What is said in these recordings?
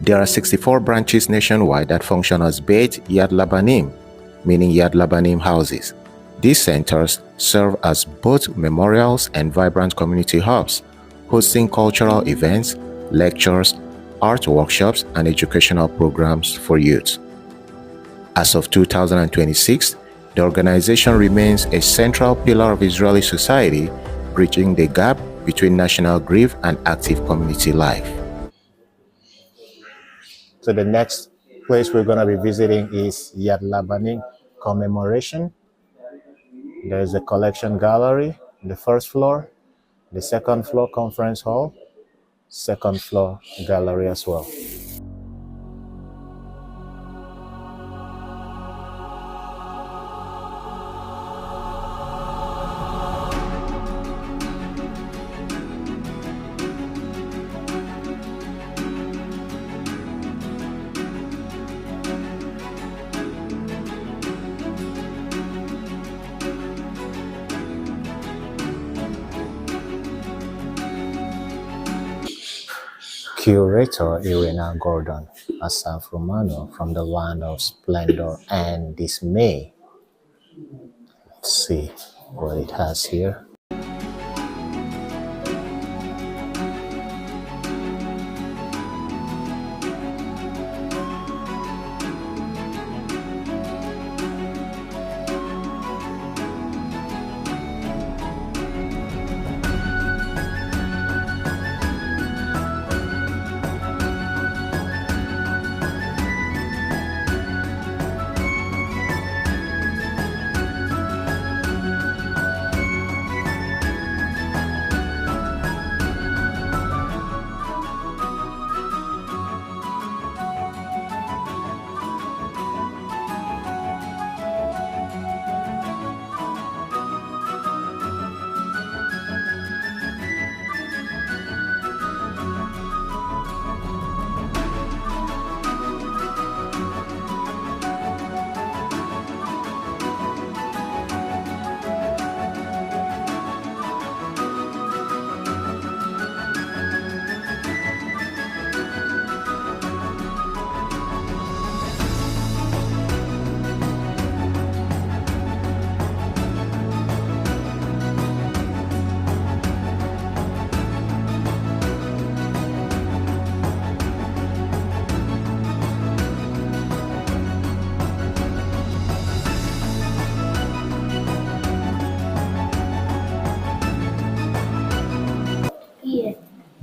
There are 64 branches nationwide that function as Beit Yad Labanim, meaning Yad Labanim houses. These centers serve as both memorials and vibrant community hubs, hosting cultural events, lectures, art workshops, and educational programs for youth. As of 2026, the organization remains a central pillar of Israeli society, bridging the gap between national grief and active community life. So the next place we're going to be visiting is Yad Labanim commemoration. There's a collection gallery, the first floor, the second floor conference hall, second floor gallery as well. Curator Irina Gordon, a South Romano from the land of splendor and dismay. Let's see what it has here.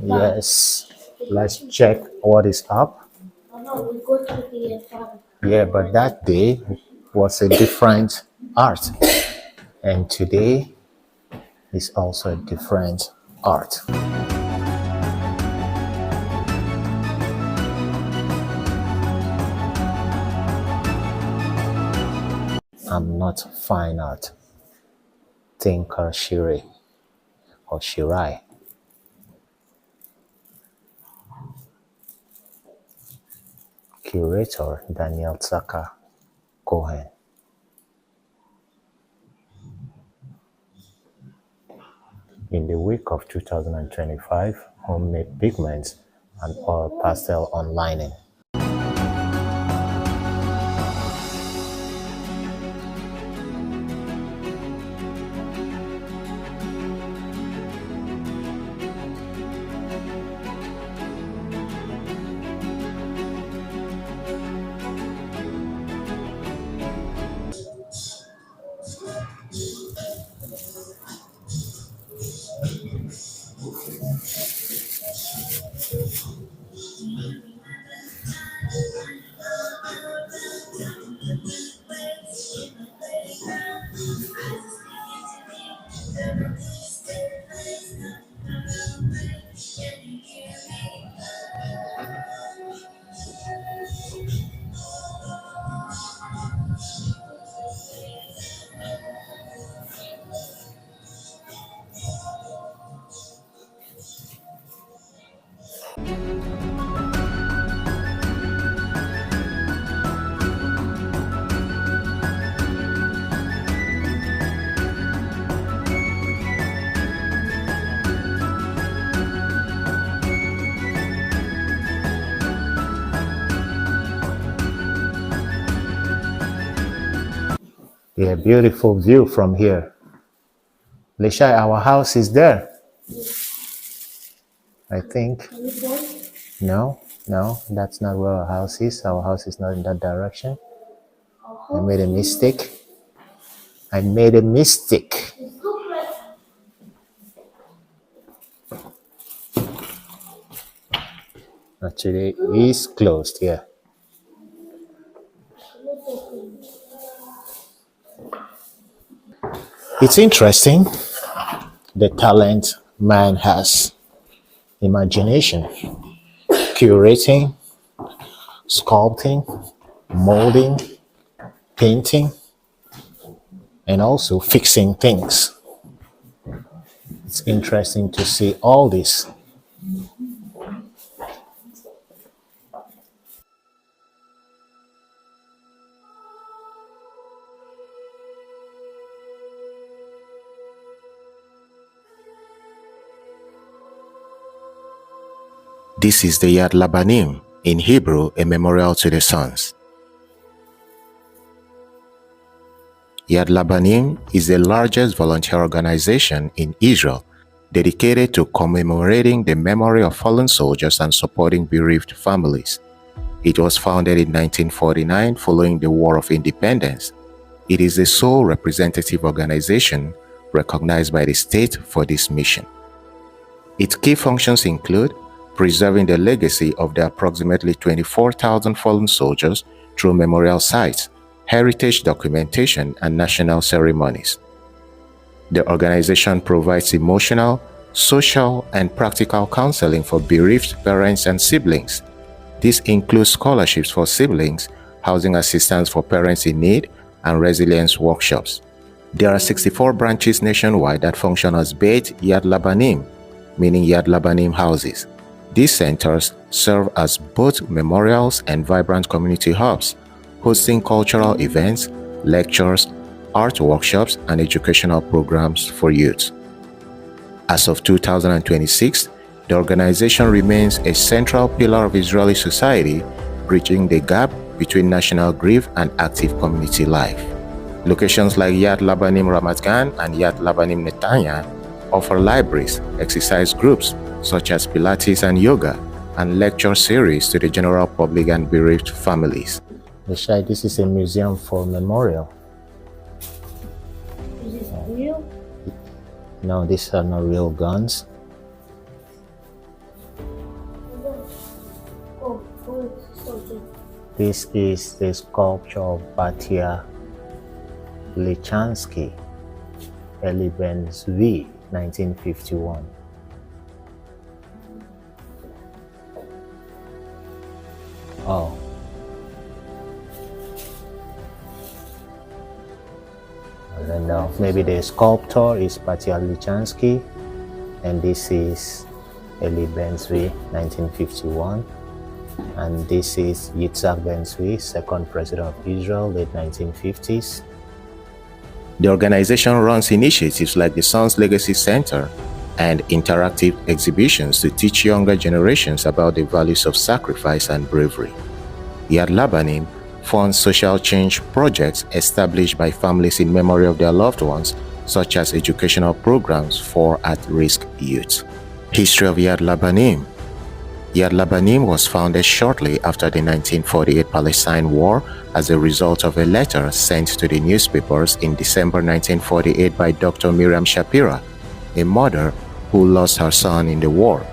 Yes, let's check what is up. Yeah, but that day was a different art, and today is also a different art. I'm not fine art. Thinker Shiri or Shirai. Curator Daniel Tzaka Cohen. In the week of 2025, homemade pigments and oil pastel on lining. Yeah, beautiful view from here. Leshai, our house is there. I think. No, that's not where our house is. Our house is not in that direction. I made a mistake. Actually, it's closed, yeah. It's interesting the talent man has. Imagination, curating, sculpting, molding, painting, and also fixing things. It's interesting to see all this. This is the Yad Labanim, in Hebrew, a memorial to the sons. Yad Labanim is the largest volunteer organization in Israel dedicated to commemorating the memory of fallen soldiers and supporting bereaved families. It was founded in 1949 following the War of Independence. It is the sole representative organization recognized by the state for this mission. Its key functions include preserving the legacy of the approximately 24,000 fallen soldiers through memorial sites, heritage documentation, and national ceremonies. The organization provides emotional, social, and practical counseling for bereaved parents and siblings. This includes scholarships for siblings, housing assistance for parents in need, and resilience workshops. There are 64 branches nationwide that function as Beit Yad Labanim, meaning Yad Labanim houses. These centers serve as both memorials and vibrant community hubs, hosting cultural events, lectures, art workshops, and educational programs for youth. As of 2026, the organization remains a central pillar of Israeli society, bridging the gap between national grief and active community life. Locations like Yad Labanim Ramat Gan and Yad Labanim Netanya offer libraries, exercise groups such as Pilates and yoga, and lecture series to the general public and bereaved families. This is a museum for memorial. Is this real? No, these are not real guns. Oh, it's something. This is the sculpture of Batia Lechansky, Elibens V, 1951. Oh. I don't know. Maybe the sculptor is Batia Lechansky, and this is Eli Ben-Zvi, 1951. And this is Yitzhak Ben-Zvi, second president of Israel, late 1950s. The organization runs initiatives like the Sons Legacy Center and interactive exhibitions to teach younger generations about the values of sacrifice and bravery. Yad Labanim funds social change projects established by families in memory of their loved ones, such as educational programs for at-risk youth. History of Yad Labanim. Yad Labanim was founded shortly after the 1948 Palestine War as a result of a letter sent to the newspapers in December 1948 by Dr. Miriam Shapira, a mother who lost her son in the war.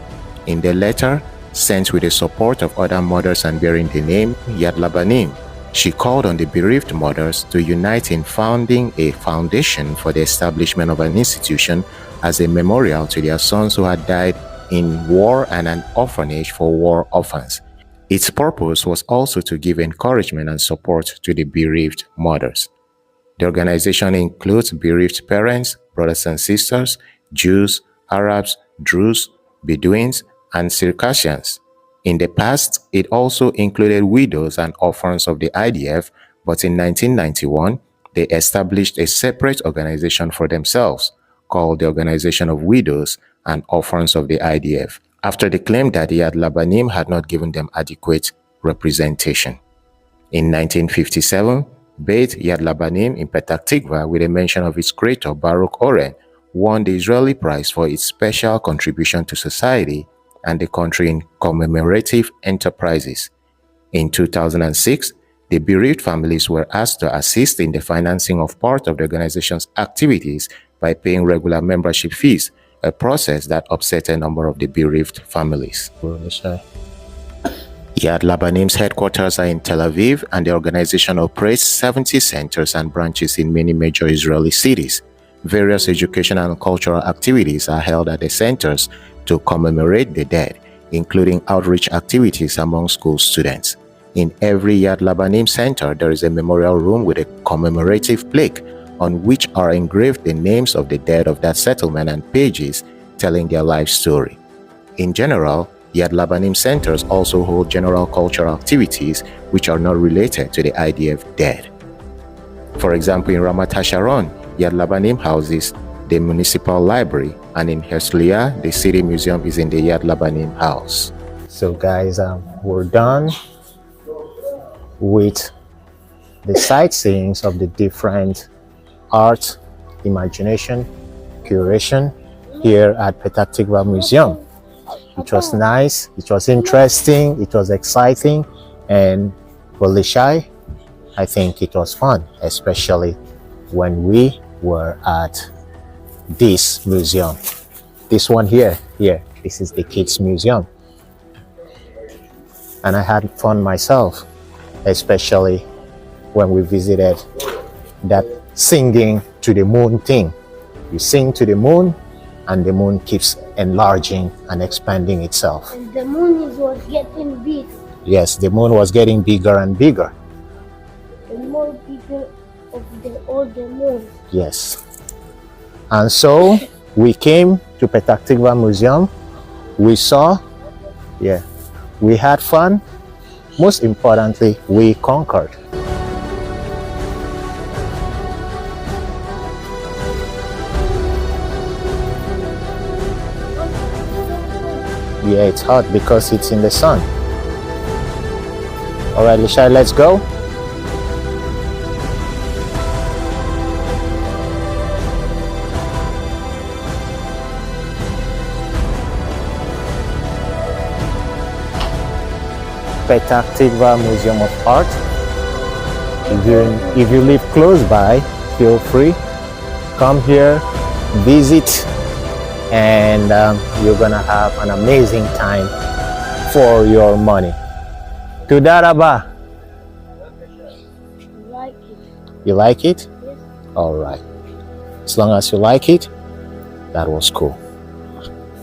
In the letter, sent with the support of other mothers and bearing the name Yad Labanim, she called on the bereaved mothers to unite in founding a foundation for the establishment of an institution as a memorial to their sons who had died in war and an orphanage for war orphans. Its purpose was also to give encouragement and support to the bereaved mothers. The organization includes bereaved parents, brothers and sisters, Jews, Arabs, Druze, Bedouins, and Circassians. In the past, it also included widows and orphans of the IDF, but in 1991, they established a separate organization for themselves, called the Organization of Widows and Orphans of the IDF, after the claim that Yad Labanim had not given them adequate representation. In 1957, Beit Yad Labanim in Petah Tikva, with a mention of its creator Baruch Oren, won the Israeli prize for its special contribution to society and the country in commemorative enterprises. In 2006, the bereaved families were asked to assist in the financing of part of the organization's activities by paying regular membership fees, a process that upset a number of the bereaved families. Yad Labanim's headquarters are in Tel Aviv, and the organization operates 70 centers and branches in many major Israeli cities. Various educational and cultural activities are held at the centers to commemorate the dead, including outreach activities among school students. In every Yad Labanim center, there is a memorial room with a commemorative plaque on which are engraved the names of the dead of that settlement and pages telling their life story. In general, Yad Labanim centers also hold general cultural activities which are not related to the IDF dead. For example, in Ramat HaSharon, Yad Labanim houses the municipal library, and in Herzliya, the city museum is in the Yad Labanim house. So guys, we're done with the sightseeings of the different art, imagination, curation here at Petah Tikva Museum. It was nice, it was interesting, it was exciting, and for Lishai, I think it was fun, especially when we were at this museum. This one here, this is the kids museum. And I had fun myself, especially when we visited that singing to the moon thing. You sing to the moon, and the moon keeps enlarging and expanding itself. And the moon was getting big. Yes, the moon was getting bigger and bigger. The more bigger of all the moon. Yes. And so we came to Petah Tikva Museum. We saw, we had fun. Most importantly, we conquered. Yeah, it's hot because it's in the sun. All right, Lishai, let's go. Petah Tikva Museum of Art. If you live close by, feel free. Come here, visit, and you're gonna have an amazing time for your money. Tuda Rabba. Like it. You like it? Yes. All right. As long as you like it, that was cool.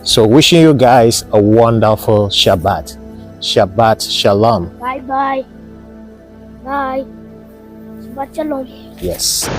So wishing you guys a wonderful Shabbat. Shabbat Shalom. Bye bye. Bye. Shabbat shalom. Yes.